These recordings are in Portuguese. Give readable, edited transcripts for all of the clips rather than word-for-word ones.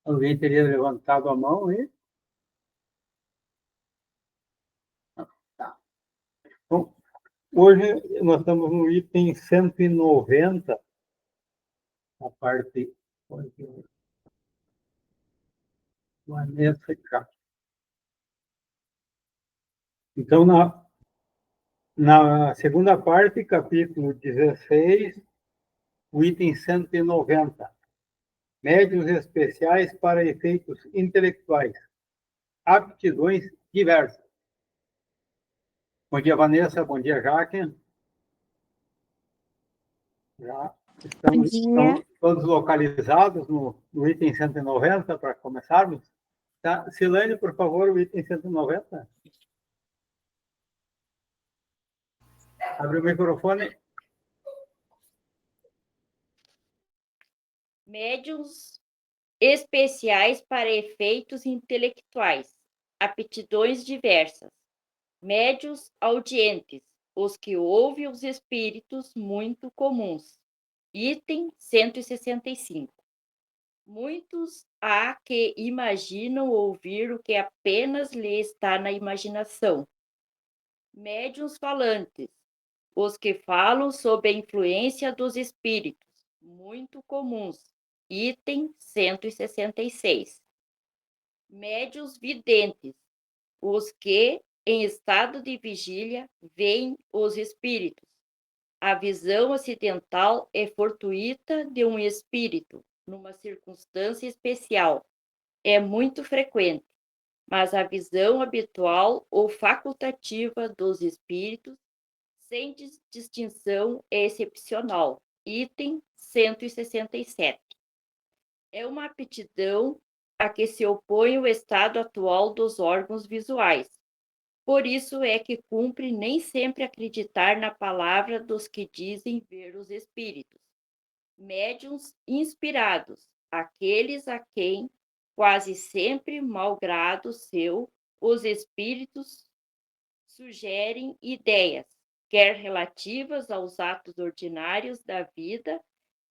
Alguém teria levantado a mão aí? Tá. Bom, hoje nós estamos no item 190, a parte Vanessa K. Então, na segunda parte, capítulo 16, o item 190, médios especiais para efeitos intelectuais, aptidões diversas. Bom dia, Vanessa. Bom dia, Jaque. Já estamos todos localizados no item 190 para começarmos. Tá? Silane, por favor, o item 190. Abre o microfone. Médiuns especiais para efeitos intelectuais, aptidões diversas. Médiuns audientes, os que ouvem os espíritos muito comuns. Item 165. Muitos há que imaginam ouvir o que apenas lhe está na imaginação. Médiuns falantes, os que falam sob a influência dos espíritos, muito comuns. Item 166. Médiuns videntes, os que, em estado de vigília, veem os espíritos. A visão acidental é fortuita de um espírito, numa circunstância especial. É muito frequente, mas a visão habitual ou facultativa dos espíritos, sem distinção, é excepcional. Item 167. É uma aptidão a que se opõe o estado atual dos órgãos visuais. Por isso é que cumpre nem sempre acreditar na palavra dos que dizem ver os espíritos. Médiuns inspirados, aqueles a quem, quase sempre malgrado seu, os espíritos sugerem ideias, quer relativas aos atos ordinários da vida,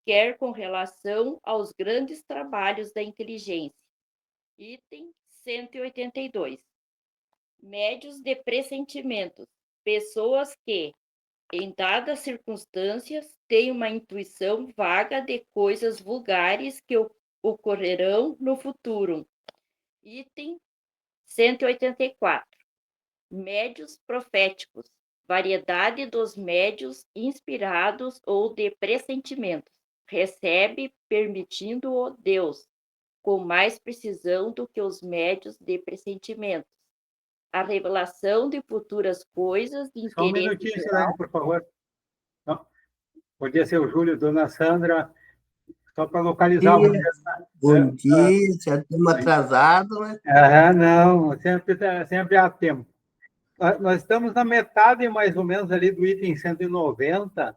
quer com relação aos grandes trabalhos da inteligência. Item 182. Médios de pressentimentos, pessoas que, em dadas circunstâncias, têm uma intuição vaga de coisas vulgares que ocorrerão no futuro. Item 184. Médios proféticos, variedade dos médios inspirados ou de pressentimentos. Recebe, permitindo-o Deus, com mais precisão do que os médios de pressentimentos. A revelação de futuras coisas de Só um interesse minutinho, geral. Silane, por favor. Não. Podia ser o Júlio, Dona Sandra, só para localizar o Bom dia, já estamos atrasados, né? Não, sempre há tempo. Nós estamos na metade, mais ou menos, ali do item 190,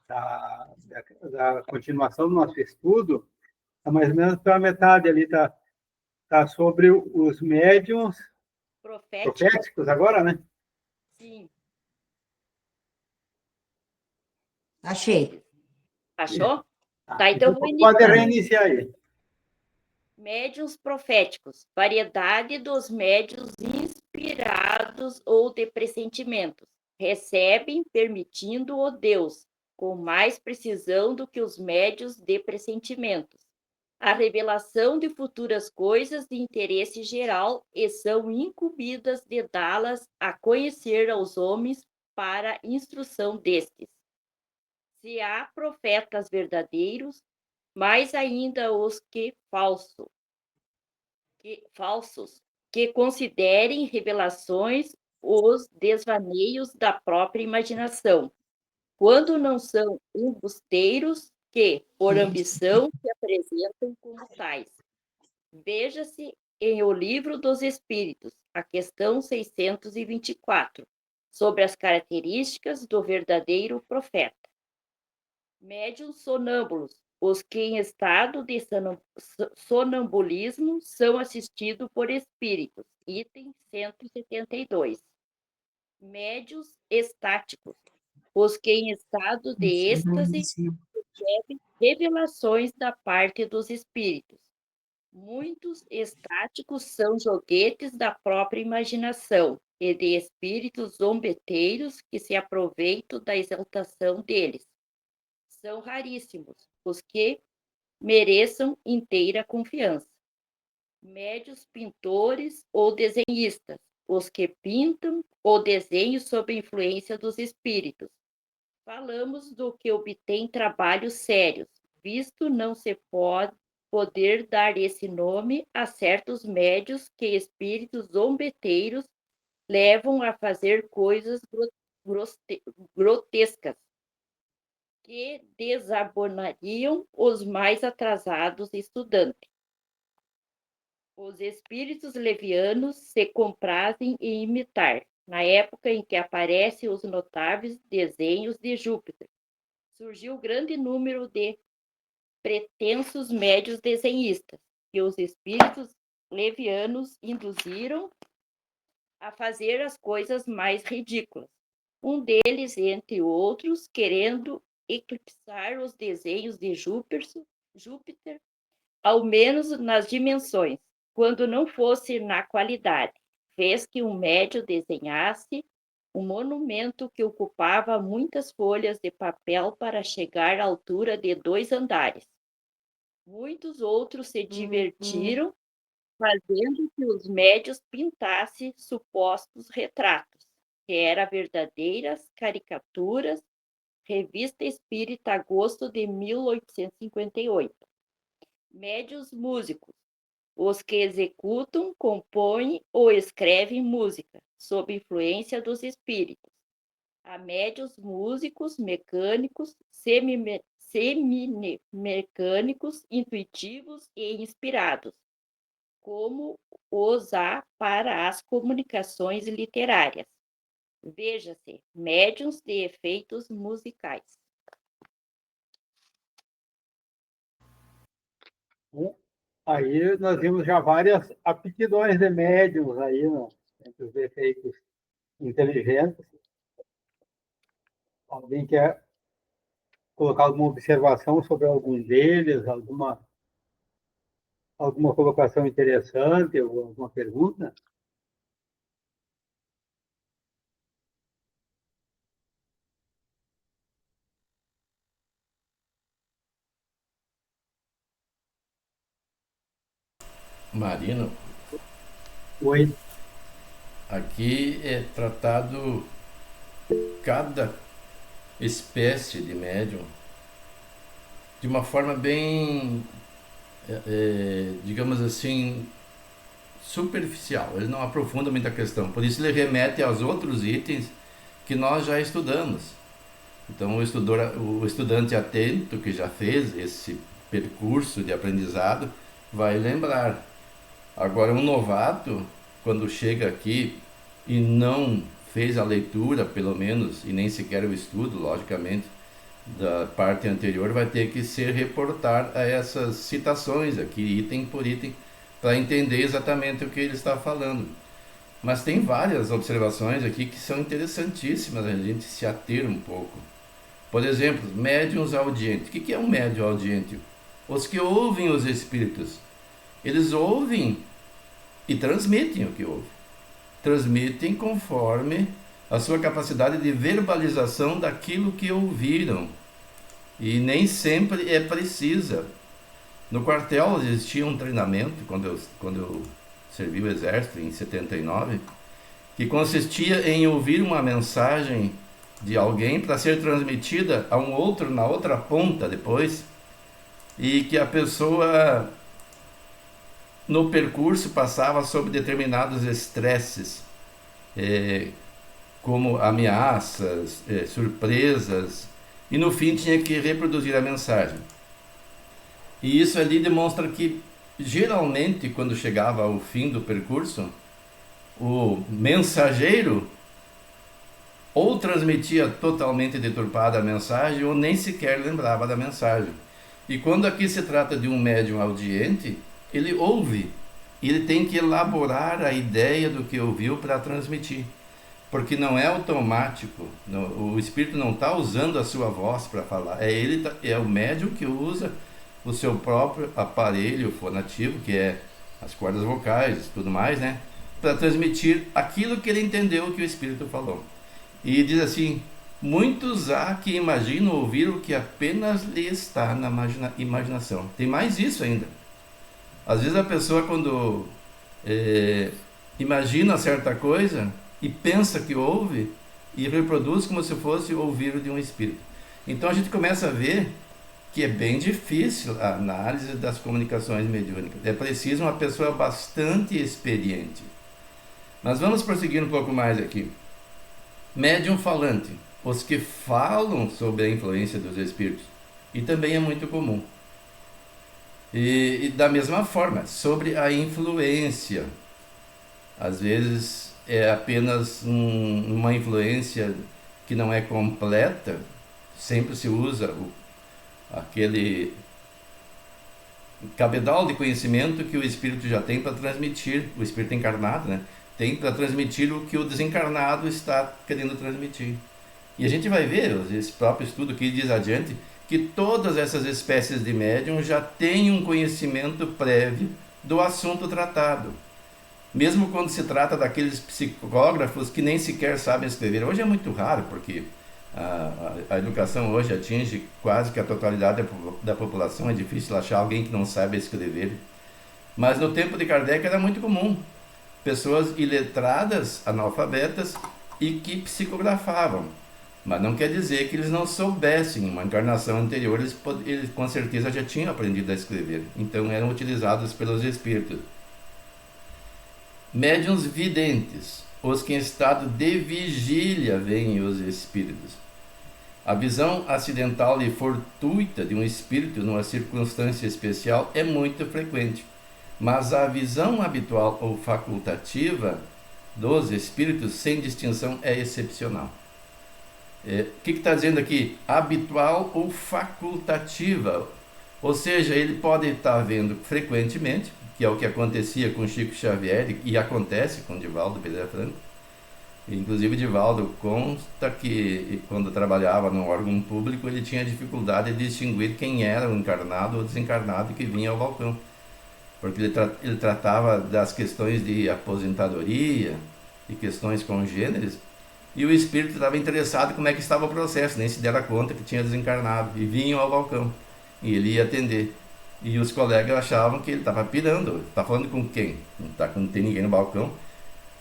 da continuação do nosso estudo, mais ou menos pela metade ali, tá sobre os médiums proféticos agora, né? Sim. Achei. Achou? Tá, então eu vou Pode iniciar. reiniciar aí. Médiuns proféticos, variedade dos médiuns inspirados ou de pressentimentos. Recebem, permitindo-o Deus, com mais precisão do que os médiuns de pressentimentos. A revelação de futuras coisas de interesse geral e são incumbidas de dá-las a conhecer aos homens para instrução destes. Se há profetas verdadeiros, mais ainda os que falsos, que considerem revelações os desvaneios da própria imaginação, quando não são embusteiros que, por ambição, se apresentam como tais. Veja-se em O Livro dos Espíritos, a questão 624, sobre as características do verdadeiro profeta. Médiuns sonâmbulos, os que em estado de sonambulismo são assistidos por espíritos. Item 172. Médiuns estáticos, os que em estado de êxtase recebem revelações da parte dos espíritos. Muitos estáticos são joguetes da própria imaginação e de espíritos zombeteiros que se aproveitam da exaltação deles. São raríssimos os que mereçam inteira confiança. Médios pintores ou desenhistas, os que pintam ou desenham sob a influência dos espíritos. Falamos do que obtém trabalhos sérios, visto não se poder dar esse nome a certos médios que espíritos zombeteiros levam a fazer coisas grotescas, que desabonariam os mais atrasados estudantes. Os espíritos levianos se comprazem em imitar, na época em que aparecem os notáveis desenhos de Júpiter. Surgiu grande número de pretensos médios desenhistas, que os espíritos levianos induziram a fazer as coisas mais ridículas. Um deles, entre outros, querendo eclipsar os desenhos de Júpiter, ao menos nas dimensões, quando não fosse na qualidade, fez que um médio desenhasse um monumento que ocupava muitas folhas de papel para chegar à altura de 2 andares. Muitos outros se divertiram fazendo que os médios pintassem supostos retratos, que eram verdadeiras caricaturas, Revista Espírita, agosto de 1858. Médios músicos, os que executam, compõem ou escrevem música, sob influência dos espíritos. Há médios músicos, mecânicos, semi-mecânicos, intuitivos e inspirados, como os há para as comunicações literárias. Veja-se, médiuns de efeitos musicais. Aí nós vimos já várias aptidões de médiums aí, né? Entre os efeitos inteligentes. Alguém quer colocar alguma observação sobre algum deles, alguma colocação interessante, ou alguma pergunta? Marino, Oi. aqui é tratado cada espécie de médium de uma forma bem, digamos assim, superficial. Ele não aprofunda muita questão. Por isso ele remete aos outros itens que nós já estudamos. Então o estudante atento que já fez esse percurso de aprendizado vai lembrar. Agora, um novato, quando chega aqui e não fez a leitura, pelo menos, e nem sequer o estudo, logicamente, da parte anterior, vai ter que se reportar a essas citações aqui, item por item, para entender exatamente o que ele está falando. Mas tem várias observações aqui que são interessantíssimas a gente se ater um pouco. Por exemplo, médiuns audientes. O que é um médium audiente? Os que ouvem os espíritos. Eles ouvem e transmitem o que ouvem. Transmitem conforme a sua capacidade de verbalização daquilo que ouviram. E nem sempre é precisa. No quartel existia um treinamento, quando eu servi o exército em 79, que consistia em ouvir uma mensagem de alguém para ser transmitida a um outro na outra ponta depois, e que a pessoa no percurso passava sob determinados estresses, como ameaças, surpresas, e no fim tinha que reproduzir a mensagem. E isso ali demonstra que geralmente quando chegava ao fim do percurso, o mensageiro ou transmitia totalmente deturpada a mensagem ou nem sequer lembrava da mensagem. E quando aqui se trata de um médium audiente, ele ouve e ele tem que elaborar a ideia do que ouviu para transmitir. porque não é automático, o espírito não está usando a sua voz para falar, é o médium que usa o seu próprio aparelho fonativo, que é as cordas vocais e tudo mais, né, para transmitir aquilo que ele entendeu que o espírito falou. E diz assim: muitos há que imaginam ouvir o que apenas lhe está na imaginação. Tem mais isso ainda. Às vezes a pessoa, quando imagina certa coisa e pensa que ouve, e reproduz como se fosse ouvir de um espírito. Então a gente começa a ver que é bem difícil a análise das comunicações mediúnicas. É preciso uma pessoa bastante experiente. Mas vamos prosseguir um pouco mais aqui. Médium falante, os que falam sobre a influência dos espíritos, e também é muito comum. E da mesma forma, sobre a influência, às vezes é apenas uma influência que não é completa, sempre se usa aquele cabedal de conhecimento que o espírito já tem para transmitir, o espírito encarnado, né? Tem para transmitir o que o desencarnado está querendo transmitir. E a gente vai ver, esse próprio estudo que diz adiante, que todas essas espécies de médium já têm um conhecimento prévio do assunto tratado. Mesmo quando se trata daqueles psicógrafos que nem sequer sabem escrever. Hoje é muito raro, porque a educação hoje atinge quase que a totalidade da população. É difícil achar alguém que não saiba escrever. Mas no tempo de Kardec era muito comum. Pessoas iletradas, analfabetas, e que psicografavam. Mas não quer dizer que eles não soubessem. Uma encarnação anterior, eles com certeza já tinham aprendido a escrever. Então eram utilizados pelos espíritos. Médiuns videntes, os que em estado de vigília veem os espíritos. A visão acidental e fortuita de um espírito numa circunstância especial é muito frequente, mas a visão habitual ou facultativa dos espíritos sem distinção é excepcional. O que está dizendo aqui? Habitual ou facultativa, ou seja, ele pode estar vendo frequentemente, que é o que acontecia com Chico Xavier e acontece com Divaldo Pereira Franco. Inclusive Divaldo consta que quando trabalhava no órgão público ele tinha dificuldade de distinguir quem era o encarnado ou desencarnado que vinha ao balcão, porque ele tratava das questões de aposentadoria e questões congêneres, e o espírito estava interessado em como é que estava o processo, nem se dera conta que tinha desencarnado, e vinham ao balcão, e ele ia atender. E os colegas achavam que ele estava pirando. Está falando com quem? Não tem ninguém no balcão.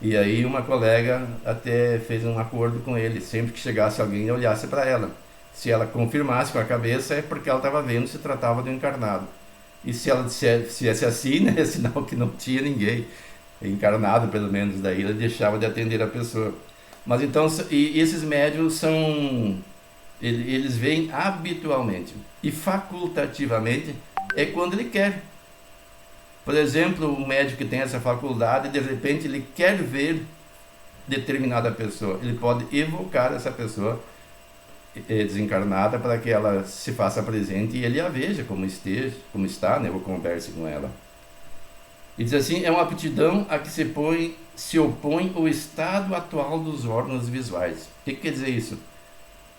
E aí uma colega até fez um acordo com ele. Sempre que chegasse alguém, olhasse para ela. Se ela confirmasse com a cabeça, é porque ela estava vendo se tratava do encarnado. E se ela dissesse assim, né, é sinal que não tinha ninguém encarnado, pelo menos. Daí ela deixava de atender a pessoa. Mas então, e esses médiuns eles veem habitualmente. E facultativamente é quando ele quer. Por exemplo, o médico que tem essa faculdade, de repente ele quer ver determinada pessoa. Ele pode evocar essa pessoa desencarnada para que ela se faça presente e ele a veja como está, né, ou converse com ela. E diz assim: é uma aptidão a que se opõe o estado atual dos órgãos visuais. O que quer dizer isso?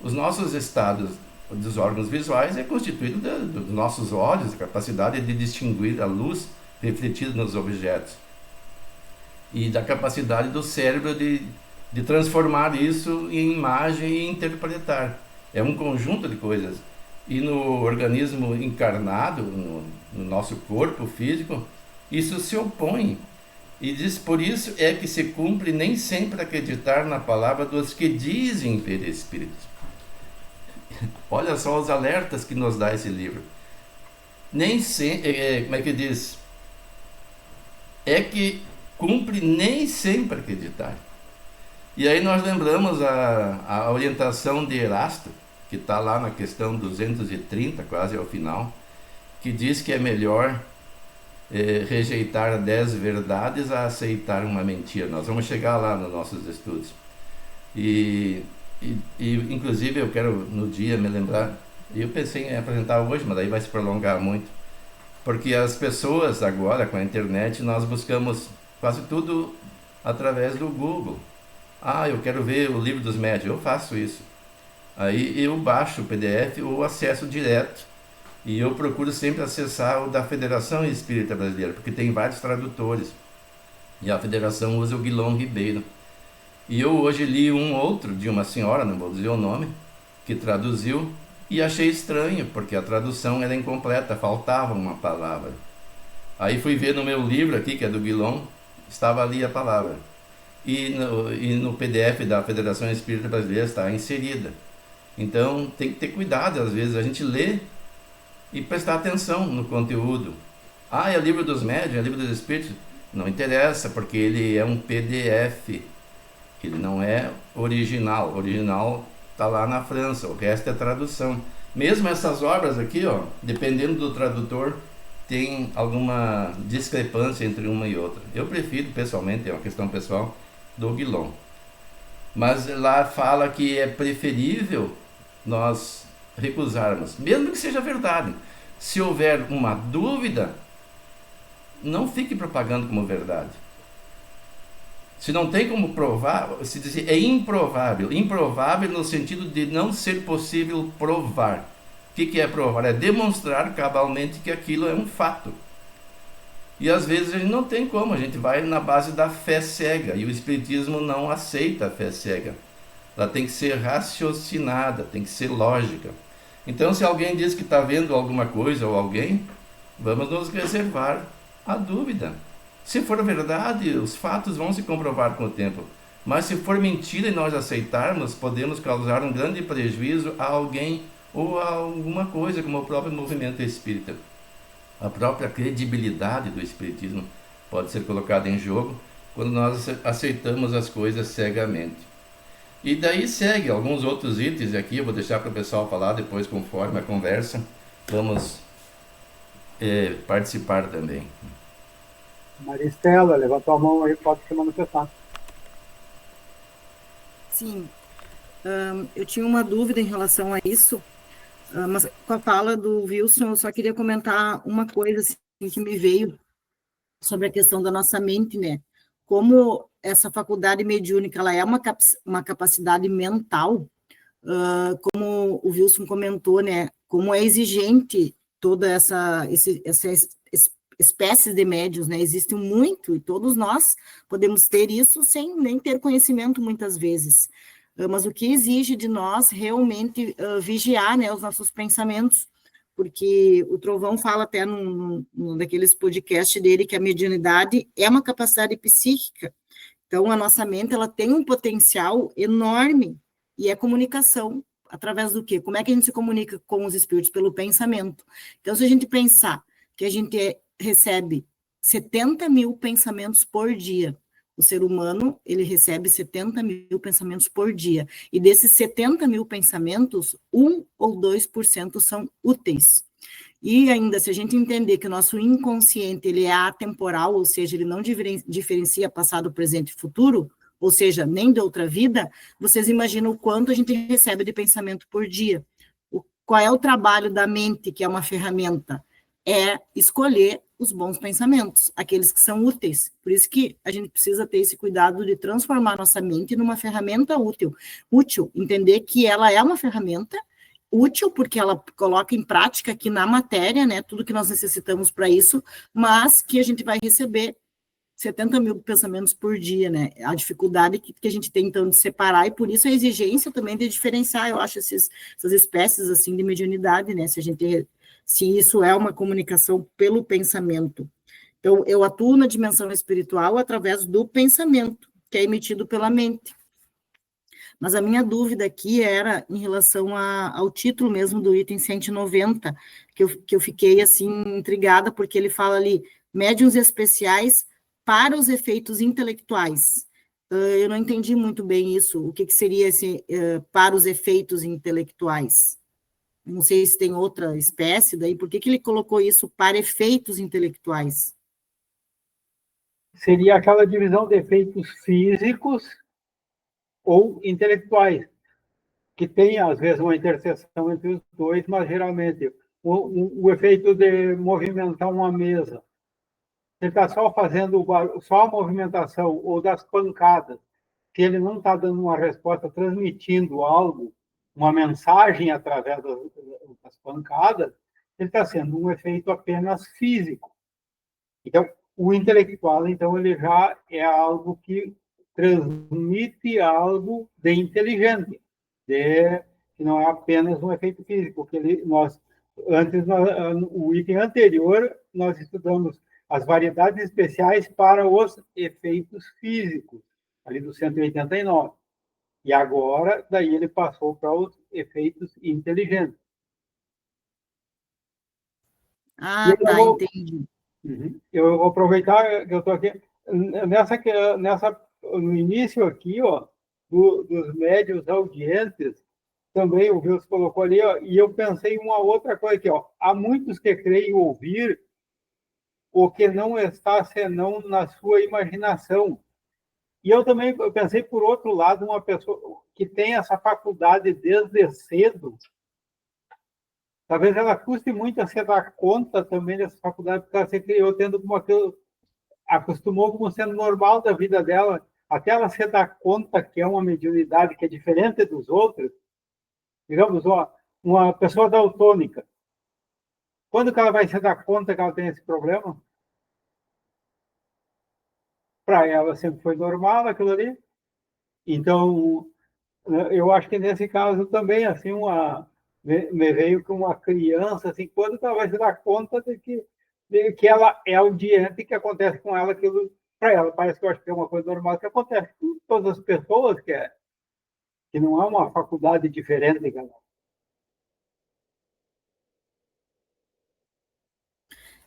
Os nossos estados dos órgãos visuais é constituído dos nossos olhos, a capacidade de distinguir a luz refletida nos objetos, e da capacidade do cérebro de transformar isso em imagem e interpretar. É um conjunto de coisas. E no organismo encarnado, no nosso corpo físico, isso se opõe. E diz: por isso é que se cumpre nem sempre acreditar na palavra dos que dizem ver espíritos. Olha só os alertas que nos dá esse livro. Nem sempre, como é que diz? É que cumpre nem sempre acreditar. E aí nós lembramos a orientação de Erasto, que está lá na questão 230, quase ao final, que diz que é melhor rejeitar 10 verdades a aceitar uma mentira. Nós vamos chegar lá nos nossos estudos. E inclusive eu quero no dia me lembrar, eu pensei em apresentar hoje, mas daí vai se prolongar muito, porque as pessoas agora com a internet, nós buscamos quase tudo através do Google, Ah, eu quero ver o livro dos médiuns. Eu faço isso. Aí eu baixo o PDF ou acesso direto. E eu procuro sempre acessar o da Federação Espírita Brasileira, porque tem vários tradutores. E a federação usa o Guilom Ribeiro. E eu hoje li um outro de uma senhora, não vou dizer o nome, que traduziu, e achei estranho, porque a tradução era incompleta, faltava uma palavra. Aí fui ver no meu livro aqui, que é do Guilom, estava ali a palavra. E no PDF da Federação Espírita Brasileira está inserida. Então tem que ter cuidado, às vezes a gente lê e prestar atenção no conteúdo. Ah, é livro dos médiuns, é livro dos espíritos? Não interessa, porque ele é um PDF. Ele não é original. O original está lá na França, o resto é tradução. Mesmo essas obras aqui, ó, dependendo do tradutor, tem alguma discrepância entre uma e outra. Eu prefiro, pessoalmente, é uma questão pessoal, do Guilom. Mas lá fala que é preferível nós recusarmos, mesmo que seja verdade. Se houver uma dúvida, não fique propagando como verdade. Se não tem como provar, se diz, é improvável. Improvável no sentido de não ser possível provar. O que é provar? É demonstrar cabalmente que aquilo é um fato. E às vezes a gente não tem como, a gente vai na base da fé cega, e o Espiritismo não aceita a fé cega. Ela tem que ser raciocinada, tem que ser lógica. Então, se alguém diz que está vendo alguma coisa ou alguém, vamos nos reservar a dúvida. Se for verdade, os fatos vão se comprovar com o tempo. Mas se for mentira e nós aceitarmos, podemos causar um grande prejuízo a alguém ou a alguma coisa, como o próprio movimento espírita. A própria credibilidade do Espiritismo pode ser colocada em jogo quando nós aceitamos as coisas cegamente. E daí segue alguns outros itens aqui, eu vou deixar para o pessoal falar depois, conforme a conversa. Vamos participar também. Maristela, levantou a mão aí, pode se manifestar. Sim, eu tinha uma dúvida em relação a isso, mas com a fala do Wilson, eu só queria comentar uma coisa assim, que me veio sobre a questão da nossa mente, né? Como essa faculdade mediúnica, ela é uma capacidade mental, como o Wilson comentou, né? Como é exigente toda essa espécies de médiuns, né? Existem muito, e todos nós podemos ter isso sem nem ter conhecimento muitas vezes. Mas o que exige de nós realmente vigiar, né, os nossos pensamentos, porque o Trovão fala até num daqueles podcasts dele que a mediunidade é uma capacidade psíquica. Então, a nossa mente, ela tem um potencial enorme, e é comunicação. Através do quê? Como é que a gente se comunica com os espíritos? Pelo pensamento. Então, se a gente pensar que a gente recebe 70 mil pensamentos por dia, o ser humano, ele recebe 70 mil pensamentos por dia, e desses 70 mil pensamentos, 1 ou 2% são úteis. E ainda, se a gente entender que o nosso inconsciente, ele é atemporal, ou seja, ele não diferencia passado, presente e futuro, ou seja, nem de outra vida, vocês imaginam o quanto a gente recebe de pensamento por dia. Qual é o trabalho da mente, que é uma ferramenta? É escolher os bons pensamentos, aqueles que são úteis. Por isso que a gente precisa ter esse cuidado de transformar nossa mente numa ferramenta útil, entender que ela é uma ferramenta útil, porque ela coloca em prática aqui na matéria, né, tudo que nós necessitamos para isso, mas que a gente vai receber 70 mil pensamentos por dia, né, a dificuldade que a gente tem, então, de separar, e por isso a exigência também de diferenciar, eu acho, essas espécies, assim, de mediunidade, né, se isso é uma comunicação pelo pensamento. Então, eu atuo na dimensão espiritual através do pensamento, que é emitido pela mente. Mas a minha dúvida aqui era em relação ao título mesmo do item 190, que eu fiquei, assim, intrigada, porque ele fala ali, médiuns especiais para os efeitos intelectuais. Eu não entendi muito bem isso, o que seria esse para os efeitos intelectuais? Não sei se tem outra espécie daí, por que ele colocou isso para efeitos intelectuais? Seria aquela divisão de efeitos físicos ou intelectuais, que tem, às vezes, uma interseção entre os dois, mas, geralmente, o efeito de movimentar uma mesa, ele está só fazendo só a movimentação, ou das pancadas, se ele não está dando uma resposta, transmitindo algo, uma mensagem através das pancadas, ele está sendo um efeito apenas físico. Então, o intelectual, então, ele já é algo que transmite algo de inteligente, que não é apenas um efeito físico, que o item anterior, nós estudamos as variedades especiais para os efeitos físicos, ali do 189. E agora, daí ele passou para os efeitos inteligentes. Ah, tá, entendi. Eu vou aproveitar que eu estou aqui. No início aqui, ó, dos médios audientes, também o Wilson colocou ali, ó, e eu pensei em uma outra coisa aqui, ó. Há muitos que creem ouvir o que não está senão na sua imaginação. E eu também pensei, por outro lado, uma pessoa que tem essa faculdade desde cedo, talvez ela custe muito a se dar conta também dessa faculdade, porque ela se criou tendo como aquilo, acostumou como sendo normal da vida dela, até ela se dar conta que é uma mediunidade que é diferente dos outros. Digamos, uma pessoa daltônica. Quando que ela vai se dar conta que ela tem esse problema? Para ela sempre foi normal aquilo ali. Então, eu acho que nesse caso também, assim, me veio com uma criança, assim, quando ela vai se dar conta de que ela é audiente e que acontece com ela aquilo, para ela parece que eu acho que é uma coisa normal que acontece com todas as pessoas, que não é uma faculdade diferente, galera.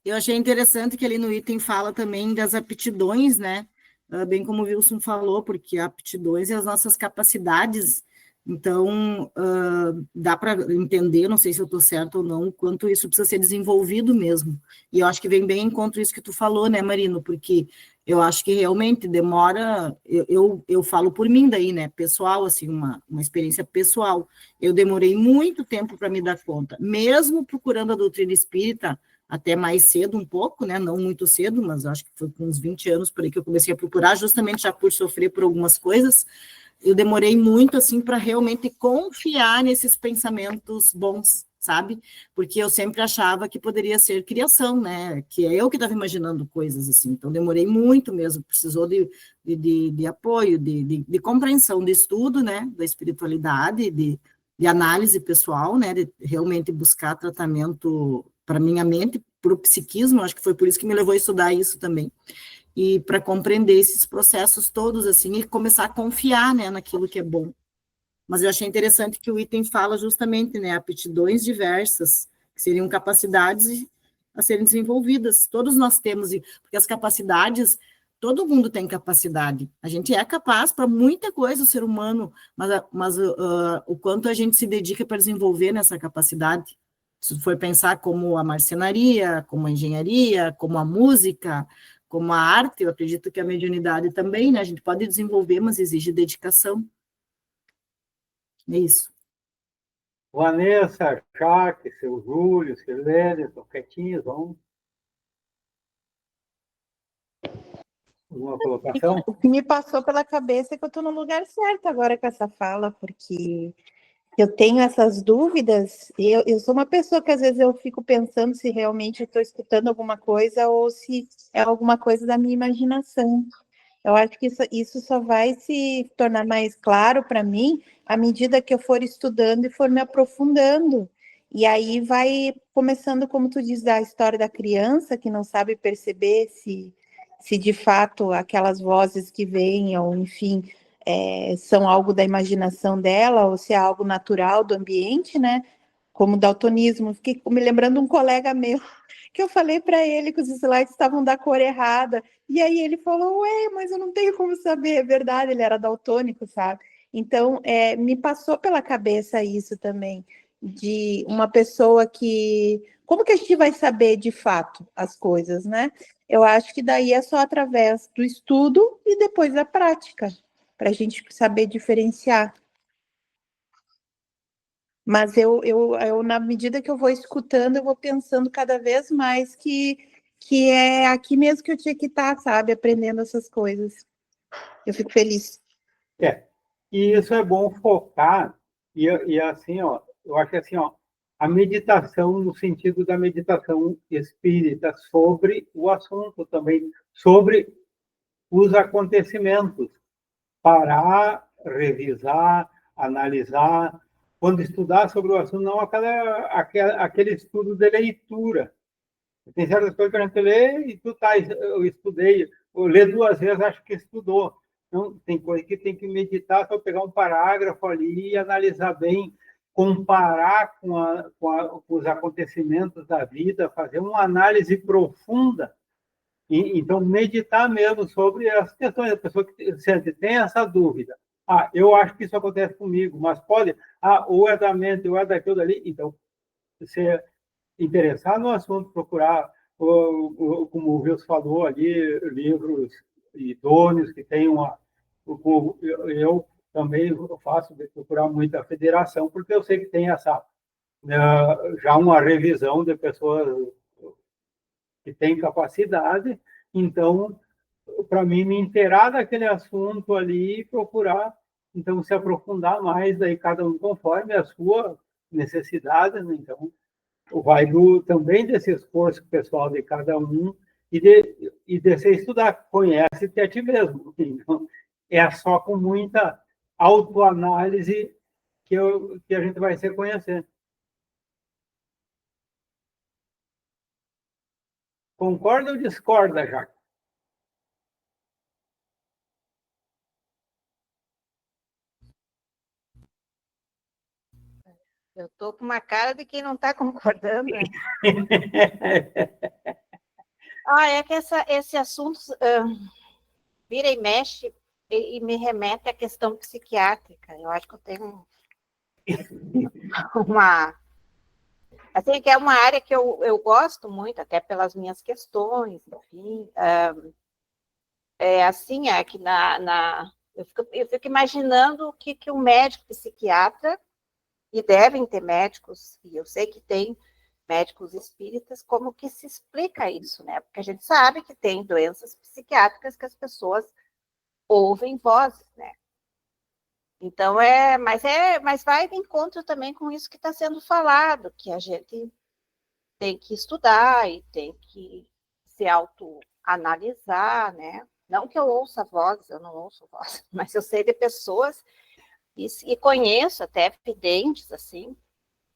Eu achei interessante que ali no item fala também das aptidões, né? Bem como o Wilson falou, porque aptidões e as nossas capacidades. Então, dá para entender, não sei se eu estou certo ou não, o quanto isso precisa ser desenvolvido mesmo. E eu acho que vem bem em encontro isso que tu falou, né, Marino? Porque eu acho que realmente demora, eu falo por mim daí, né, pessoal, assim, uma experiência pessoal. Eu demorei muito tempo para me dar conta, mesmo procurando a doutrina espírita, até mais cedo um pouco, né, não muito cedo, mas acho que foi com uns 20 anos por aí que eu comecei a procurar, justamente já por sofrer por algumas coisas. Eu demorei muito, assim, para realmente confiar nesses pensamentos bons, sabe? Porque eu sempre achava que poderia ser criação, né? Que é eu que estava imaginando coisas assim. Então, demorei muito mesmo, precisou de apoio, de compreensão, de estudo, né? Da espiritualidade, de análise pessoal, né? De realmente buscar tratamento para minha mente, para o psiquismo, acho que foi por isso que me levou a estudar isso também. E para compreender esses processos todos, assim, e começar a confiar, né, naquilo que é bom. Mas eu achei interessante que o item fala justamente, né, aptidões diversas, que seriam capacidades a serem desenvolvidas. Todos nós temos, porque as capacidades, todo mundo tem capacidade. A gente é capaz para muita coisa, o ser humano, mas o quanto a gente se dedica para desenvolver nessa capacidade. Se for pensar como a marcenaria, como a engenharia, como a música, como a arte, eu acredito que a mediunidade também, né? A gente pode desenvolver, mas exige dedicação. É isso. Vanessa, Jaque, seu Júlio, Silene, estão quietinhos, vamos. Alguma colocação? O que me passou pela cabeça é que eu estou no lugar certo agora com essa fala, porque eu tenho essas dúvidas, e eu sou uma pessoa que às vezes eu fico pensando se realmente eu estou escutando alguma coisa ou se é alguma coisa da minha imaginação. Eu acho que isso só vai se tornar mais claro para mim à medida que eu for estudando e for me aprofundando. E aí vai começando, como tu diz, da história da criança que não sabe perceber se de fato aquelas vozes que vêm, ou enfim, são algo da imaginação dela, ou se é algo natural do ambiente, né? Como o daltonismo. Fiquei me lembrando um colega meu, que eu falei para ele que os slides estavam da cor errada, e aí ele falou, ué, mas eu não tenho como saber, é verdade, ele era daltônico, sabe? Então, me passou pela cabeça isso também, de uma pessoa que... Como que a gente vai saber, de fato, as coisas, né? Eu acho que daí é só através do estudo e depois da prática, para a gente saber diferenciar. Mas eu, na medida que eu vou escutando, eu vou pensando cada vez mais que é aqui mesmo que eu tinha que estar, sabe? Aprendendo essas coisas. Eu fico feliz. É, e isso é bom focar, e assim, ó, eu acho que assim, ó, a meditação no sentido da meditação espírita sobre o assunto também, sobre os acontecimentos, parar, revisar, analisar, quando estudar sobre o assunto, não aquele estudo de leitura. Tem certas coisas que a gente lê e eu estudei, eu lê 2 vezes, acho que estudou. Então, tem coisa que tem que meditar, só pegar um parágrafo ali e analisar bem, comparar com os acontecimentos da vida, fazer uma análise profunda. Então, meditar mesmo sobre as questões. A pessoa que tem essa dúvida. Ah, eu acho que isso acontece comigo, mas pode. Ah, ou é da mente, ou é daquilo ali. Então, você interessar no assunto, procurar, como o Wilson falou ali, livros idôneos que tenham eu também faço de procurar muito a federação, porque eu sei que tem já uma revisão de pessoas que têm capacidade, então, para mim, me inteirar daquele assunto ali e procurar, então, se aprofundar mais, daí cada um conforme a sua necessidade, né? Então, vai também desse esforço pessoal de cada um e de você estudar. Conhece-te a ti mesmo. Então, é só com muita autoanálise que a gente vai se conhecer. Concorda ou discorda, Jaque? Eu estou com uma cara de quem não está concordando, né? É que esse assunto vira e mexe e me remete à questão psiquiátrica. Eu acho que eu tenho uma... Assim, que é uma área que eu gosto muito, até pelas minhas questões, enfim. Assim, é que eu fico imaginando o que um médico psiquiatra, e devem ter médicos, e eu sei que tem médicos espíritas, como que se explica isso, né? Porque a gente sabe que tem doenças psiquiátricas que as pessoas ouvem vozes, né? Então, mas vai de encontro também com isso que está sendo falado, que a gente tem que estudar e tem que se autoanalisar, né? Não que eu ouça vozes, eu não ouço vozes, mas eu sei de pessoas e conheço até videntes, assim,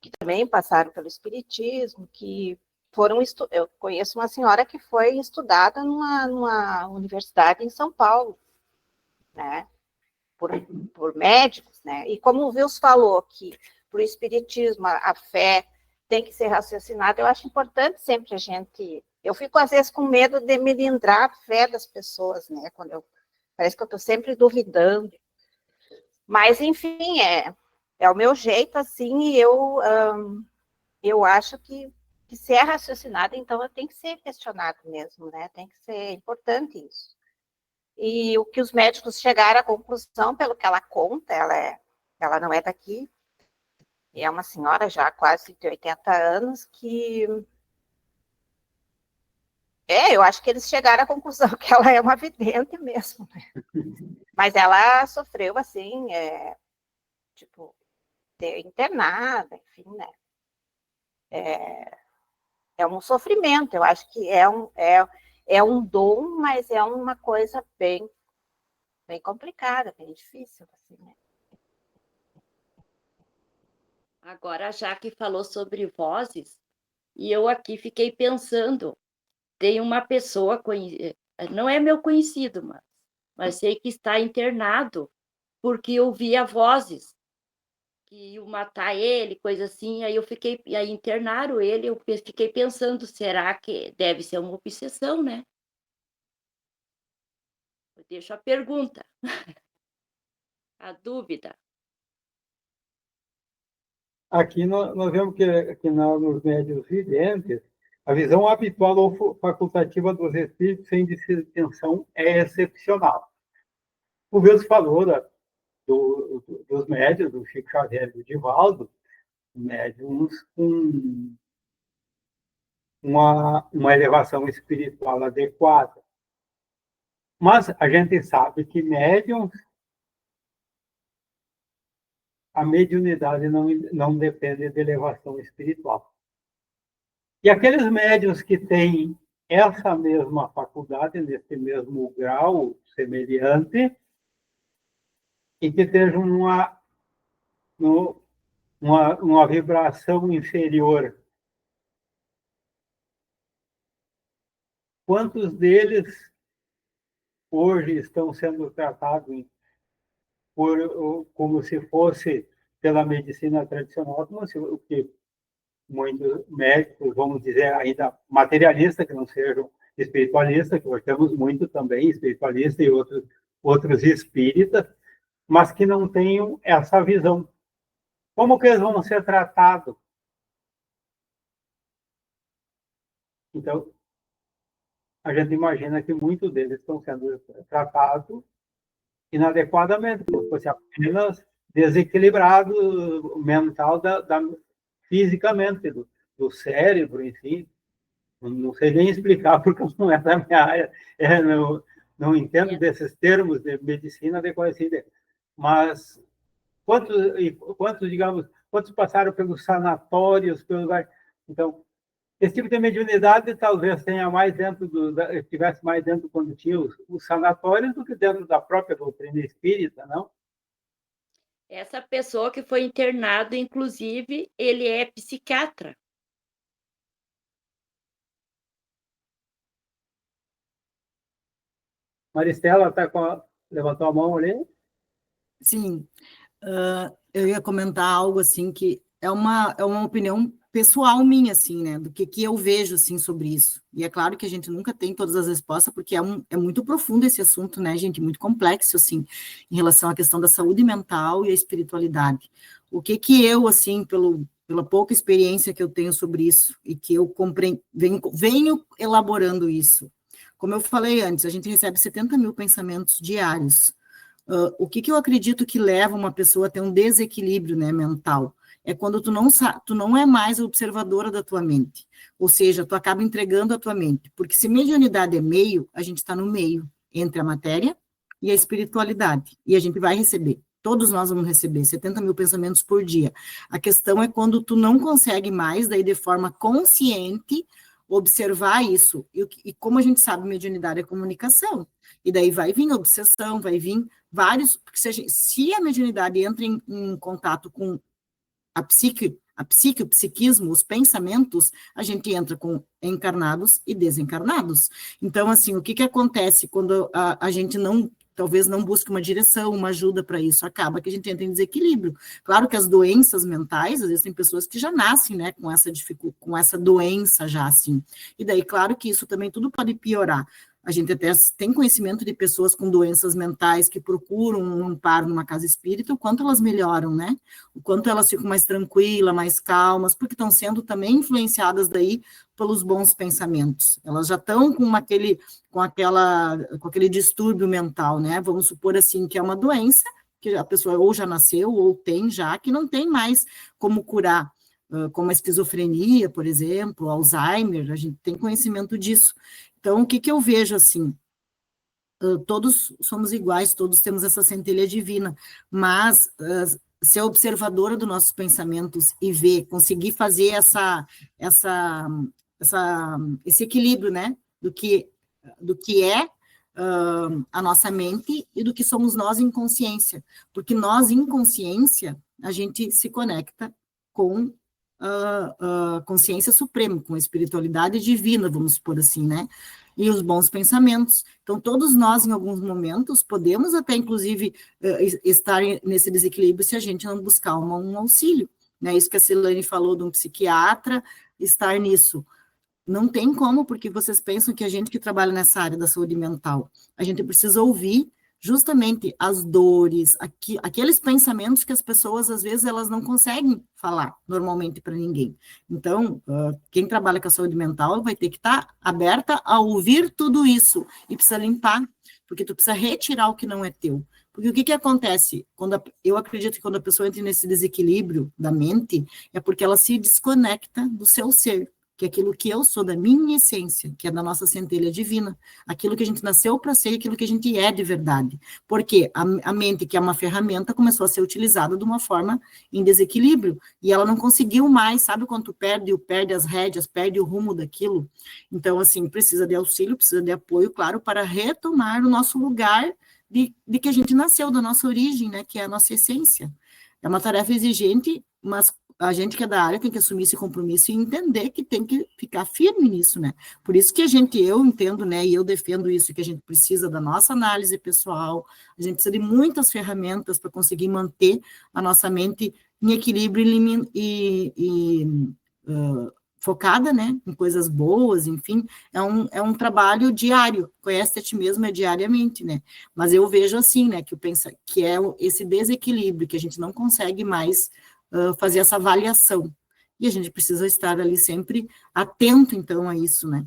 que também passaram pelo espiritismo, que eu conheço uma senhora que foi estudada numa universidade em São Paulo, né? Por médicos, né? E como o Vils falou que para o espiritismo a fé tem que ser raciocinada, eu acho importante sempre a gente... Eu fico, às vezes, com medo de melindrar a fé das pessoas, né? Parece que eu estou sempre duvidando. Mas, enfim, é o meu jeito, assim, e eu acho que se é raciocinado, então tem que ser questionado mesmo, né? Tem que ser importante isso. E o que os médicos chegaram à conclusão, pelo que ela conta, ela não é daqui, e é uma senhora já quase de 80 anos, que... eu acho que eles chegaram à conclusão que ela é uma vidente mesmo, né? Mas ela sofreu, assim, tipo, internada, enfim, né? É um sofrimento, eu acho que é um dom, mas é uma coisa bem, bem complicada, bem difícil, assim, né? Agora, já que falou sobre vozes, e eu aqui fiquei pensando, tem uma pessoa, não é meu conhecido, mas sei que está internado, porque eu via vozes que iam matar ele, coisa assim, aí internaram ele, eu fiquei pensando, será que deve ser uma obsessão, né? Eu deixo a pergunta, a dúvida. Aqui nós vemos que nos médios videntes, a visão habitual ou facultativa dos espíritos sem distinção é excepcional. O Wilson falou dos médios, do Chico Xavier e do Divaldo, médiums com uma elevação espiritual adequada. Mas a gente sabe que médiums a mediunidade não depende de elevação espiritual. E aqueles médiuns que têm essa mesma faculdade, nesse mesmo grau semelhante, e que estejam numa vibração inferior. Quantos deles hoje estão sendo tratados como se fosse pela medicina tradicional, o que muitos médicos, vamos dizer, ainda materialistas, que não sejam espiritualistas, que nós temos muito também, espiritualistas e outros espíritas, mas que não tenham essa visão. Como que eles vão ser tratados? Então, a gente imagina que muitos deles estão sendo tratados inadequadamente, como se fosse apenas desequilibrado mental fisicamente, do cérebro em si. Não sei nem explicar, porque não é da minha área, não entendo desses termos de medicina adequada, mas quantos passaram pelos sanatórios, então, esse tipo de mediunidade talvez tenha mais estivesse mais dentro quando tinha os sanatórios do que dentro da própria doutrina espírita, não? Essa pessoa que foi internado, inclusive, ele é psiquiatra. Maristela levantou a mão ali? Sim, eu ia comentar algo assim que é uma opinião pessoal minha, assim, né, do que eu vejo, assim, sobre isso. E é claro que a gente nunca tem todas as respostas, porque é muito profundo esse assunto, né, gente, muito complexo, assim, em relação à questão da saúde mental e a espiritualidade. O que eu, assim, pela pouca experiência que eu tenho sobre isso, e que eu venho elaborando isso. Como eu falei antes, a gente recebe 70 mil pensamentos diários. O que eu acredito que leva uma pessoa a ter um desequilíbrio, né, mental? É quando tu não é mais observadora da tua mente. Ou seja, tu acaba entregando a tua mente. Porque se mediunidade é meio, a gente está no meio entre a matéria e a espiritualidade. E a gente vai receber. Todos nós vamos receber 70 mil pensamentos por dia. A questão é quando tu não consegue mais, daí de forma consciente, observar isso. E como a gente sabe, mediunidade é comunicação. E daí vai vir obsessão, vai vir vários... Porque se a mediunidade entra em contato com a psique, o psiquismo, os pensamentos, a gente entra com encarnados e desencarnados. Então, assim, o que acontece quando a gente talvez não busque uma direção, uma ajuda para isso? Acaba que a gente entra em desequilíbrio. Claro que as doenças mentais, às vezes tem pessoas que já nascem, né, com essa doença já, assim. E daí, claro que isso também tudo pode piorar. A gente até tem conhecimento de pessoas com doenças mentais que procuram um amparo numa casa espírita, o quanto elas melhoram, né? O quanto elas ficam mais tranquilas, mais calmas, porque estão sendo também influenciadas daí pelos bons pensamentos. Elas já estão com aquele distúrbio mental, né? Vamos supor assim que é uma doença que a pessoa ou já nasceu ou tem já, que não tem mais como curar, como a esquizofrenia, por exemplo, Alzheimer, a gente tem conhecimento disso. Então, o que eu vejo, assim, todos somos iguais, todos temos essa centelha divina, mas ser observadora dos nossos pensamentos e conseguir fazer esse equilíbrio, né, do que é a nossa mente e do que somos nós em consciência, porque nós em consciência, a gente se conecta com a consciência suprema, com a espiritualidade divina, vamos supor assim, né? E os bons pensamentos. Então, todos nós, em alguns momentos, podemos até, inclusive, estar nesse desequilíbrio se a gente não buscar um auxílio, né? Isso que a Silane falou de um psiquiatra, estar nisso. Não tem como, porque vocês pensam que a gente que trabalha nessa área da saúde mental, a gente precisa ouvir justamente as dores, aqueles pensamentos que as pessoas, às vezes, elas não conseguem falar normalmente para ninguém. Então, quem trabalha com a saúde mental vai ter que estar aberta a ouvir tudo isso, e precisa limpar, porque tu precisa retirar o que não é teu. Porque o que acontece? Eu acredito que quando a pessoa entra nesse desequilíbrio da mente, é porque ela se desconecta do seu ser, que é aquilo que eu sou da minha essência, que é da nossa centelha divina, aquilo que a gente nasceu para ser, aquilo que a gente é de verdade. Porque a mente, que é uma ferramenta, começou a ser utilizada de uma forma em desequilíbrio, e ela não conseguiu mais, sabe quando tu perde as rédeas, perde o rumo daquilo? Então, assim, precisa de auxílio, precisa de apoio, claro, para retomar o nosso lugar de que a gente nasceu, da nossa origem, né, que é a nossa essência. É uma tarefa exigente, mas a gente que é da área tem que assumir esse compromisso e entender que tem que ficar firme nisso, né? Por isso que eu entendo, né, e eu defendo isso, que a gente precisa da nossa análise pessoal, a gente precisa de muitas ferramentas para conseguir manter a nossa mente em equilíbrio focada, né, em coisas boas, enfim, é um trabalho diário, conhece a ti mesmo é diariamente, né, mas eu vejo assim, né, que é esse desequilíbrio, que a gente não consegue mais fazer essa avaliação, e a gente precisa estar ali sempre atento, então, a isso, né.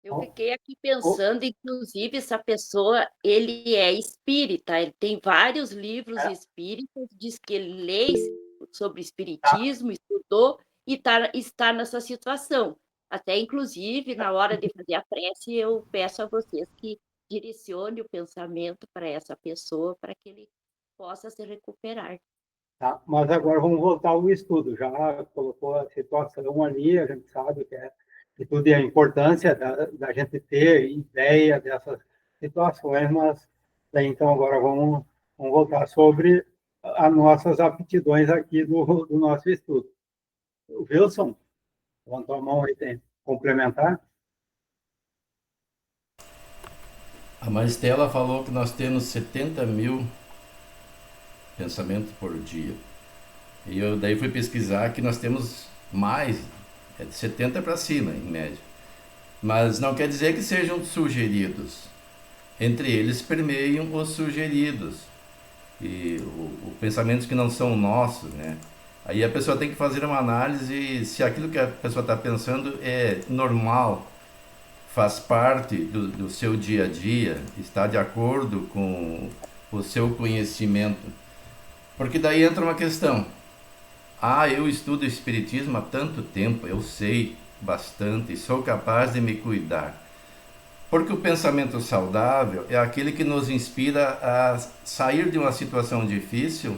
Eu fiquei aqui pensando, inclusive, essa pessoa, ele é espírita, ele tem vários livros espíritas, diz que ele lê sobre espiritismo, estudou e está nessa situação. Até, inclusive, na hora de fazer a prece, eu peço a vocês que direcione o pensamento para essa pessoa, para que ele possa se recuperar. Tá? Mas agora vamos voltar ao estudo. Já colocou a situação ali, a gente sabe que tudo é a importância da gente ter ideia dessas situações, mas daí, então agora vamos voltar sobre as nossas aptidões aqui do nosso estudo. O Wilson, levantou a mão aí, tem complementar? A Maristela falou que nós temos 70 mil pensamentos por dia. E eu daí fui pesquisar que nós temos mais, de 70 para cima, em média. Mas não quer dizer que sejam sugeridos. Entre eles permeiam os sugeridos. E os pensamentos que não são nossos, né? Aí a pessoa tem que fazer uma análise se aquilo que a pessoa está pensando é normal, faz parte do seu dia a dia, está de acordo com o seu conhecimento. Porque daí entra uma questão. Eu estudo espiritismo há tanto tempo, eu sei bastante, sou capaz de me cuidar. Porque o pensamento saudável é aquele que nos inspira a sair de uma situação difícil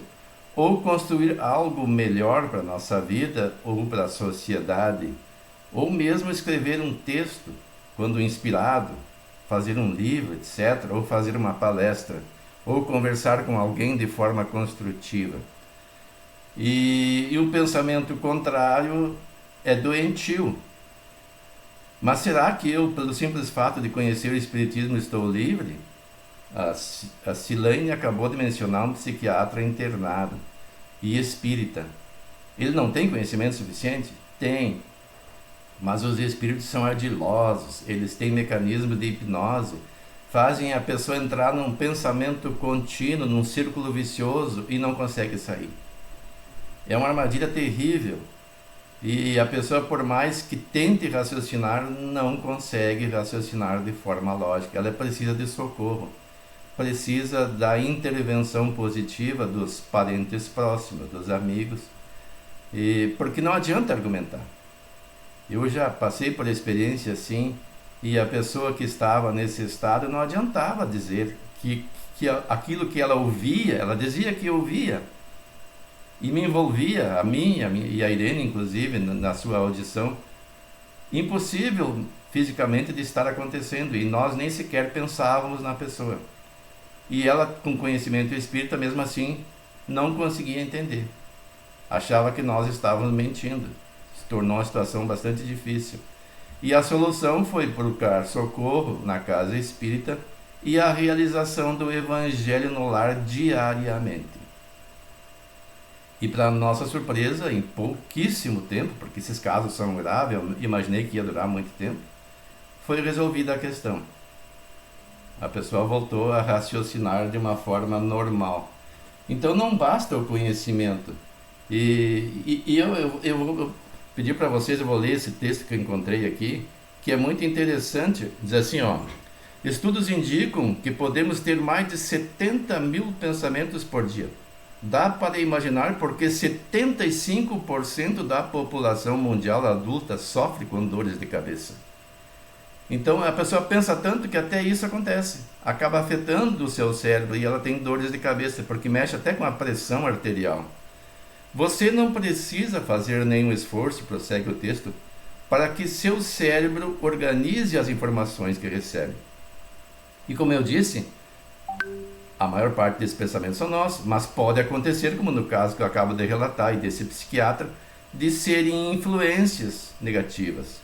ou construir algo melhor para a nossa vida ou para a sociedade, ou mesmo escrever um texto, quando inspirado, fazer um livro, etc., ou fazer uma palestra, ou conversar com alguém de forma construtiva. E o pensamento contrário é doentio. Mas será que eu, pelo simples fato de conhecer o Espiritismo, estou livre? A Silane acabou de mencionar um psiquiatra internado e espírita. Ele não tem conhecimento suficiente? Tem. Mas os espíritos são ardilosos, eles têm mecanismo de hipnose, fazem a pessoa entrar num pensamento contínuo, num círculo vicioso e não consegue sair. É uma armadilha terrível. E a pessoa, por mais que tente raciocinar, não consegue raciocinar de forma lógica. Ela precisa de socorro. Precisa da intervenção positiva dos parentes próximos, dos amigos. Porque não adianta argumentar. Eu já passei por experiência assim, e a pessoa que estava nesse estado não adiantava dizer que aquilo que ela ouvia, ela dizia que ouvia. E me envolvia, a mim e a Irene, inclusive, na sua audição. Impossível fisicamente de estar acontecendo, e nós nem sequer pensávamos na pessoa. E ela, com conhecimento espírita, mesmo assim, não conseguia entender. Achava que nós estávamos mentindo. Se tornou uma situação bastante difícil. E a solução foi procurar socorro na casa espírita e a realização do Evangelho no lar diariamente. E para nossa surpresa, em pouquíssimo tempo, porque esses casos são graves, eu imaginei que ia durar muito tempo, foi resolvida a questão. A pessoa voltou a raciocinar de uma forma normal. Então não basta o conhecimento. E eu vou pedir para vocês, eu vou ler esse texto que eu encontrei aqui, que é muito interessante. Diz assim, estudos indicam que podemos ter mais de 70 mil pensamentos por dia. Dá para imaginar porque 75% da população mundial adulta sofre com dores de cabeça. Então a pessoa pensa tanto que até isso acontece. Acaba afetando o seu cérebro e ela tem dores de cabeça, porque mexe até com a pressão arterial. Você não precisa fazer nenhum esforço, prossegue o texto, para que seu cérebro organize as informações que recebe. E como eu disse, a maior parte desses pensamentos são nossos, mas pode acontecer, como no caso que eu acabo de relatar e desse psiquiatra, de serem influências negativas.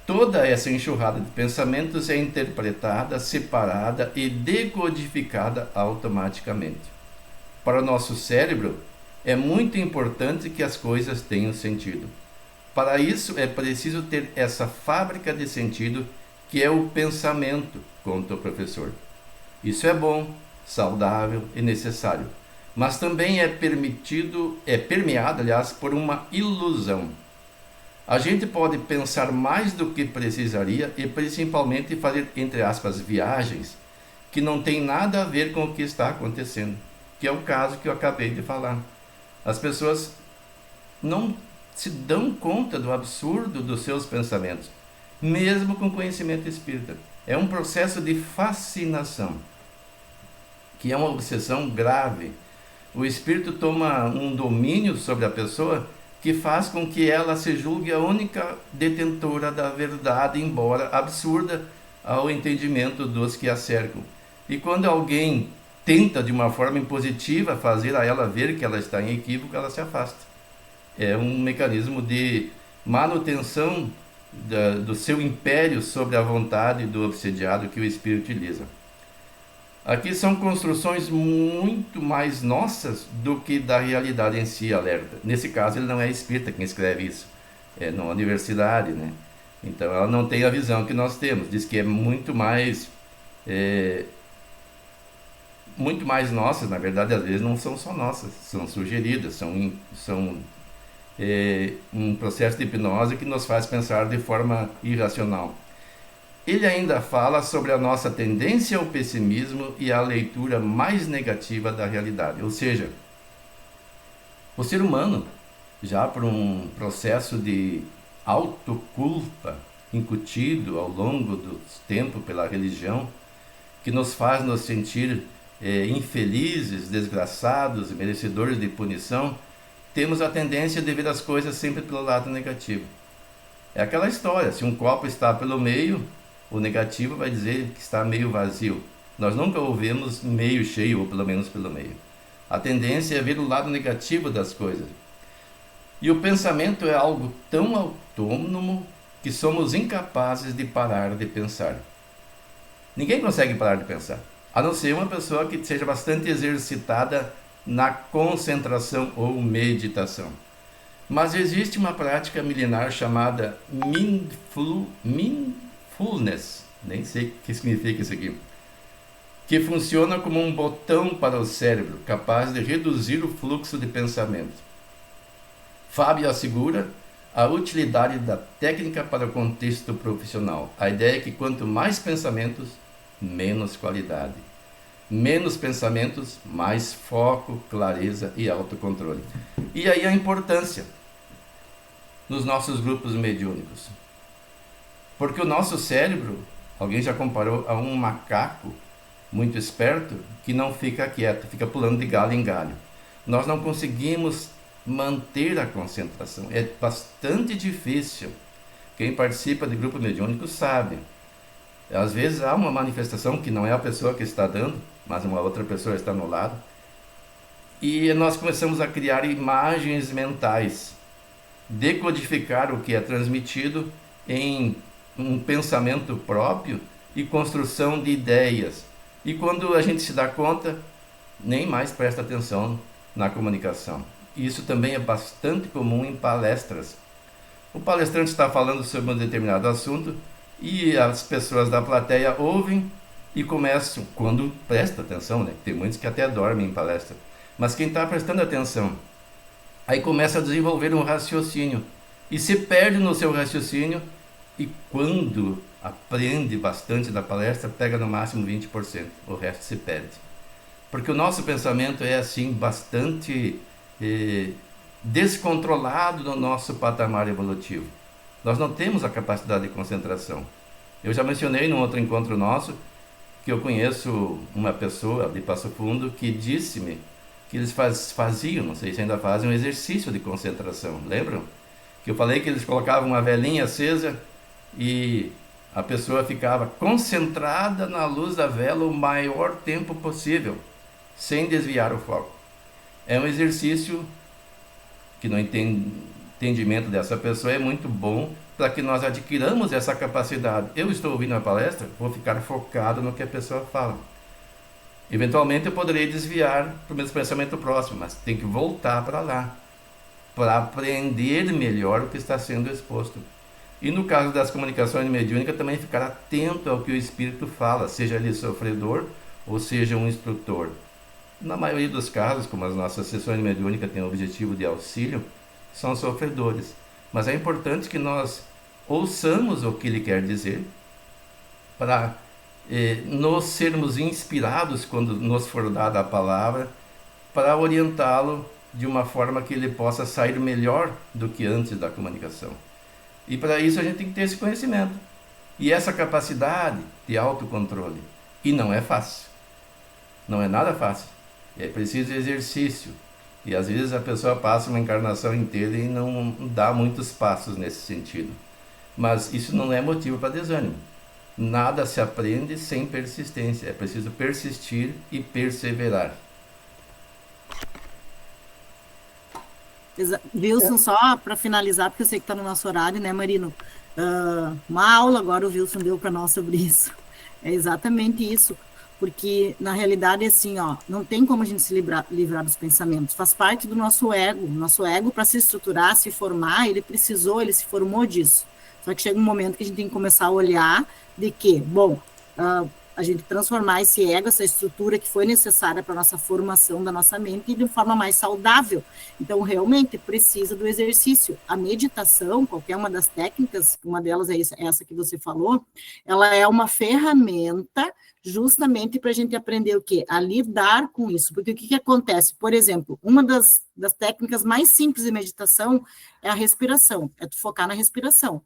Toda essa enxurrada de pensamentos é interpretada, separada e decodificada automaticamente. Para o nosso cérebro, é muito importante que as coisas tenham sentido. Para isso, é preciso ter essa fábrica de sentido que é o pensamento, conta o professor. Isso é bom, saudável e necessário, mas também é permeado, aliás, por uma ilusão. A gente pode pensar mais do que precisaria e principalmente fazer, entre aspas, viagens que não tem nada a ver com o que está acontecendo, que é o caso que eu acabei de falar. As pessoas não se dão conta do absurdo dos seus pensamentos, mesmo com conhecimento espírita. É um processo de fascinação, que é uma obsessão grave. O espírito toma um domínio sobre a pessoa que faz com que ela se julgue a única detentora da verdade, embora absurda ao entendimento dos que a cercam. E quando alguém tenta de uma forma impositiva fazer a ela ver que ela está em equívoco, ela se afasta. É um mecanismo de manutenção do seu império sobre a vontade do obsediado que o espírito utiliza. Aqui são construções muito mais nossas do que da realidade em si, alerta. Nesse caso, ele não é espírita quem escreve isso, é na universidade, né? Então, ela não tem a visão que nós temos, diz que é muito mais nossas. Na verdade, às vezes não são só nossas, são sugeridas, são um processo de hipnose que nos faz pensar de forma irracional. Ele ainda fala sobre a nossa tendência ao pessimismo e à leitura mais negativa da realidade. Ou seja, o ser humano, já por um processo de autoculpa incutido ao longo do tempo pela religião, que nos faz nos sentir infelizes, desgraçados, merecedores de punição, temos a tendência de ver as coisas sempre pelo lado negativo. É aquela história, se um copo está pelo meio, o negativo vai dizer que está meio vazio. Nós nunca o vemos meio cheio, ou pelo menos pelo meio. A tendência é ver o lado negativo das coisas. E o pensamento é algo tão autônomo que somos incapazes de parar de pensar. Ninguém consegue parar de pensar, a não ser uma pessoa que seja bastante exercitada na concentração ou meditação. Mas existe uma prática milenar chamada mindfulness, nem sei o que significa isso aqui, que funciona como um botão para o cérebro, capaz de reduzir o fluxo de pensamento. Fábio assegura a utilidade da técnica para o contexto profissional. A ideia é que quanto mais pensamentos, menos qualidade. Menos pensamentos, mais foco, clareza e autocontrole. E aí a importância nos nossos grupos mediúnicos. Porque o nosso cérebro, alguém já comparou a um macaco muito esperto que não fica quieto, fica pulando de galho em galho. Nós não conseguimos manter a concentração, é bastante difícil. Quem participa de grupo mediúnico sabe. Às vezes há uma manifestação que não é a pessoa que está dando, mas uma outra pessoa está no lado. E nós começamos a criar imagens mentais, decodificar o que é transmitido em um pensamento próprio e construção de ideias. E quando a gente se dá conta, nem mais presta atenção na comunicação. Isso também é bastante comum em palestras. O palestrante está falando sobre um determinado assunto e as pessoas da plateia ouvem e começam, quando presta atenção, né? Tem muitos que até dormem em palestra, mas quem está prestando atenção, aí começa a desenvolver um raciocínio e se perde no seu raciocínio, e quando aprende bastante da palestra, pega no máximo 20%, o resto se perde. Porque o nosso pensamento é, assim, bastante descontrolado no nosso patamar evolutivo. Nós não temos a capacidade de concentração. Eu já mencionei num outro encontro nosso que eu conheço uma pessoa de Passo Fundo que disse-me que eles faziam, não sei se ainda fazem, um exercício de concentração. Lembram? Que eu falei que eles colocavam uma velinha acesa e a pessoa ficava concentrada na luz da vela o maior tempo possível, sem desviar o foco. É um exercício que no entendimento dessa pessoa é muito bom para que nós adquiramos essa capacidade. Eu estou ouvindo a palestra, vou ficar focado no que a pessoa fala. Eventualmente eu poderei desviar para o meu pensamento próximo, mas tem que voltar para lá, para aprender melhor o que está sendo exposto. E no caso das comunicações mediúnicas, também ficar atento ao que o espírito fala, seja ele sofredor ou seja um instrutor. Na maioria dos casos, como as nossas sessões mediúnicas têm o objetivo de auxílio, são sofredores. Mas é importante que nós ouçamos o que ele quer dizer, para nós sermos inspirados quando nos for dada a palavra, para orientá-lo de uma forma que ele possa sair melhor do que antes da comunicação. E para isso a gente tem que ter esse conhecimento e essa capacidade de autocontrole. E não é fácil. Não é nada fácil. É preciso exercício. E às vezes a pessoa passa uma encarnação inteira e não dá muitos passos nesse sentido. Mas isso não é motivo para desânimo. Nada se aprende sem persistência. É preciso persistir e perseverar. Wilson, só para finalizar, porque eu sei que está no nosso horário, né, Marino? Uma aula agora o Wilson deu para nós sobre isso. É exatamente isso. Porque, na realidade, assim, ó, não tem como a gente se livrar dos pensamentos. Faz parte do nosso ego. Nosso ego, para se estruturar, se formar, ele se formou disso. Só que chega um momento que a gente tem que começar a olhar de que, bom, a gente transformar esse ego, essa estrutura que foi necessária para a nossa formação da nossa mente de forma mais saudável. Então, realmente, precisa do exercício. A meditação, qualquer uma das técnicas, uma delas é essa que você falou, ela é uma ferramenta justamente para a gente aprender o quê? A lidar com isso. Porque o que acontece? Por exemplo, uma das técnicas mais simples de meditação é a respiração, é tu focar na respiração.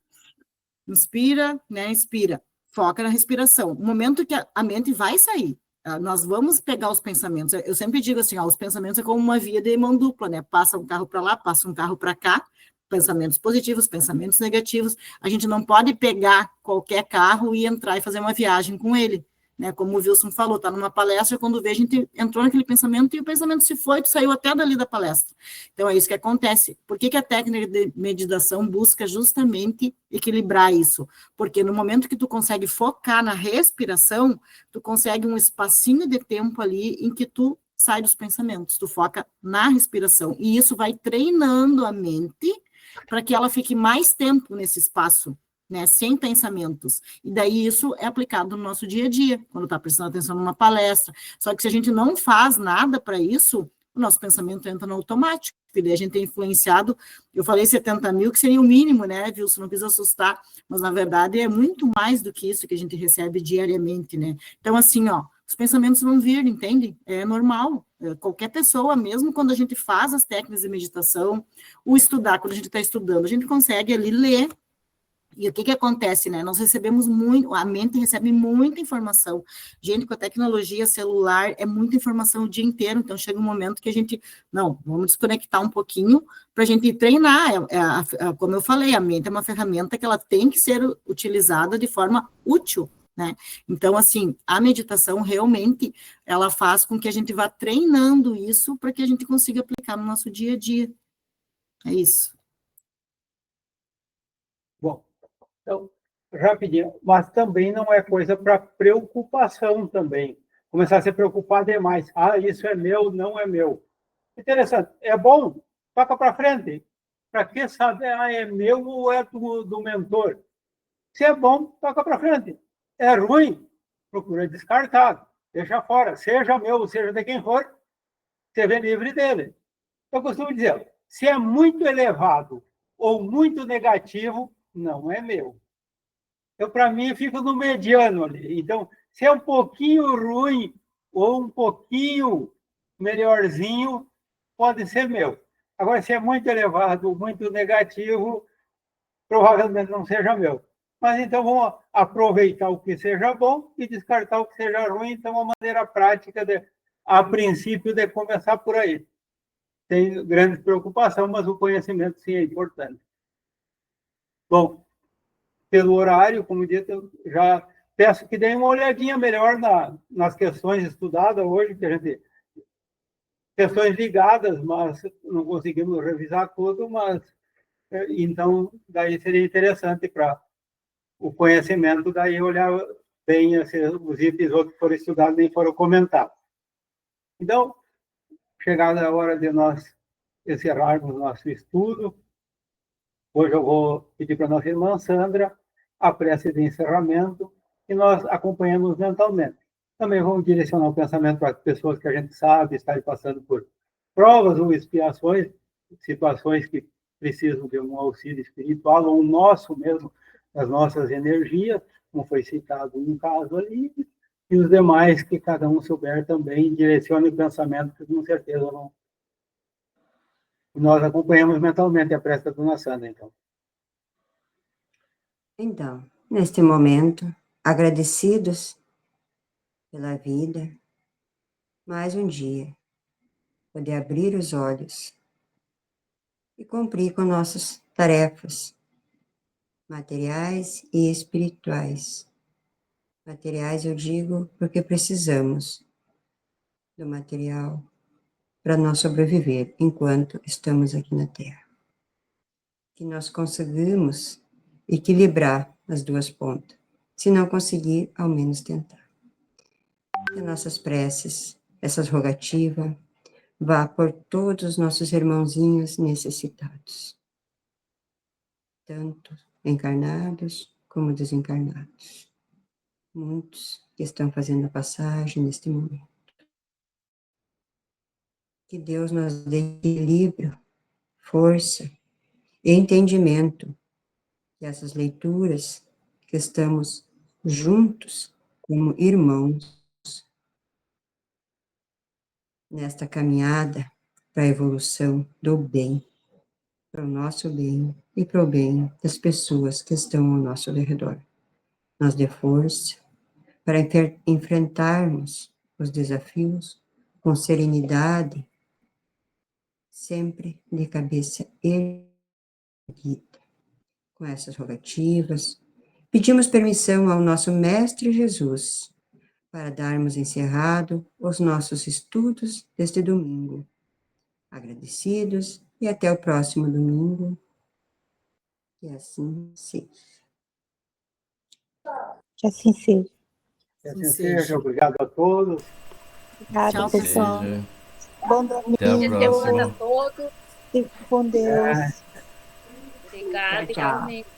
Inspira, né? Inspira. Foca na respiração. O momento que a mente vai sair, nós vamos pegar os pensamentos. Eu sempre digo assim, os pensamentos é como uma via de mão dupla, né? Passa um carro para lá, passa um carro para cá, pensamentos positivos, pensamentos negativos. A gente não pode pegar qualquer carro e entrar e fazer uma viagem com ele, né? Como o Wilson falou, está numa palestra, quando vê, a gente entrou naquele pensamento e o pensamento se foi, tu saiu até dali da palestra. Então, é isso que acontece. Por que a técnica de meditação busca justamente equilibrar isso? Porque no momento que tu consegue focar na respiração, tu consegue um espacinho de tempo ali em que tu sai dos pensamentos, tu foca na respiração. E isso vai treinando a mente para que ela fique mais tempo nesse espaço, né, sem pensamentos. E daí isso é aplicado no nosso dia a dia, quando está prestando atenção numa palestra. Só que se a gente não faz nada para isso, o nosso pensamento entra no automático, e daí a gente é influenciado. Eu falei 70 mil, que seria o mínimo, né, Wilson? Não precisa assustar, mas na verdade é muito mais do que isso que a gente recebe diariamente, né? Então, assim, os pensamentos vão vir, entende? É normal. Qualquer pessoa, mesmo quando a gente faz as técnicas de meditação, o estudar, quando a gente está estudando, a gente consegue ali ler. E o que acontece, né? Nós recebemos muito, a mente recebe muita informação. Gente, com a tecnologia celular, é muita informação o dia inteiro, então chega um momento que a gente, não, vamos desconectar um pouquinho para a gente treinar. Como eu falei, a mente é uma ferramenta que ela tem que ser utilizada de forma útil, né? Então, assim, a meditação realmente, ela faz com que a gente vá treinando isso para que a gente consiga aplicar no nosso dia a dia. É isso. Bom, então, rapidinho, mas também não é coisa para preocupação também. Começar a se preocupar demais. Isso é meu, não é meu. Interessante. É bom? Toca para frente. Para que saber, é meu ou é do mentor? Se é bom, toca para frente. É ruim? Procura descartar. Deixa fora. Seja meu, seja de quem for, seja livre dele. Eu costumo dizer, se é muito elevado ou muito negativo, não é meu. Eu, para mim, fico no mediano ali. Então, se é um pouquinho ruim ou um pouquinho melhorzinho, pode ser meu. Agora, se é muito elevado, muito negativo, provavelmente não seja meu. Mas então vamos aproveitar o que seja bom e descartar o que seja ruim. Então, a maneira prática, a princípio, de começar por aí. Tem grande preocupação, mas o conhecimento sim é importante. Bom, pelo horário, como dito, eu já peço que deem uma olhadinha melhor nas questões estudadas hoje, que a gente questões ligadas, mas não conseguimos revisar tudo, mas então daí seria interessante para o conhecimento, daí olhar bem os itens outros que foram estudados nem foram comentados. Então, chegada a hora de nós encerrarmos nosso estudo, hoje eu vou pedir para a nossa irmã Sandra a prece de encerramento e nós acompanhamos mentalmente. Também vamos direcionar o pensamento para as pessoas que a gente sabe estarem passando por provas ou expiações, situações que precisam de um auxílio espiritual, ou o nosso mesmo, as nossas energias, como foi citado um caso ali, e os demais que cada um souber também direcione o pensamento, que com certeza não. Nós acompanhamos mentalmente a prece da Dona Sandra, então. Então, neste momento, agradecidos pela vida, mais um dia, poder abrir os olhos e cumprir com nossas tarefas materiais e espirituais. Materiais, eu digo, porque precisamos do material para nós sobreviver enquanto estamos aqui na Terra. Que nós conseguimos equilibrar as duas pontas. Se não conseguir, ao menos tentar. Que nossas preces, essas rogativas, vá por todos os nossos irmãozinhos necessitados, tanto encarnados como desencarnados. Muitos que estão fazendo a passagem neste momento. Que Deus nos dê equilíbrio, força e entendimento, que essas leituras que estamos juntos como irmãos nesta caminhada para a evolução do bem, para o nosso bem e para o bem das pessoas que estão ao nosso redor. Nos dê força para enfrentarmos os desafios com serenidade, sempre de cabeça erguida. Com essas rogativas, pedimos permissão ao nosso Mestre Jesus para darmos encerrado os nossos estudos deste domingo. Agradecidos e até o próximo domingo. Que assim seja. Que assim seja. Que assim seja. Obrigado a todos. Obrigada, Tchau, pessoal. Seja. Bom Até a domingo. Deus a próxima. todos. Fique com Deus. Obrigada, Tchau, tchau. igualmente.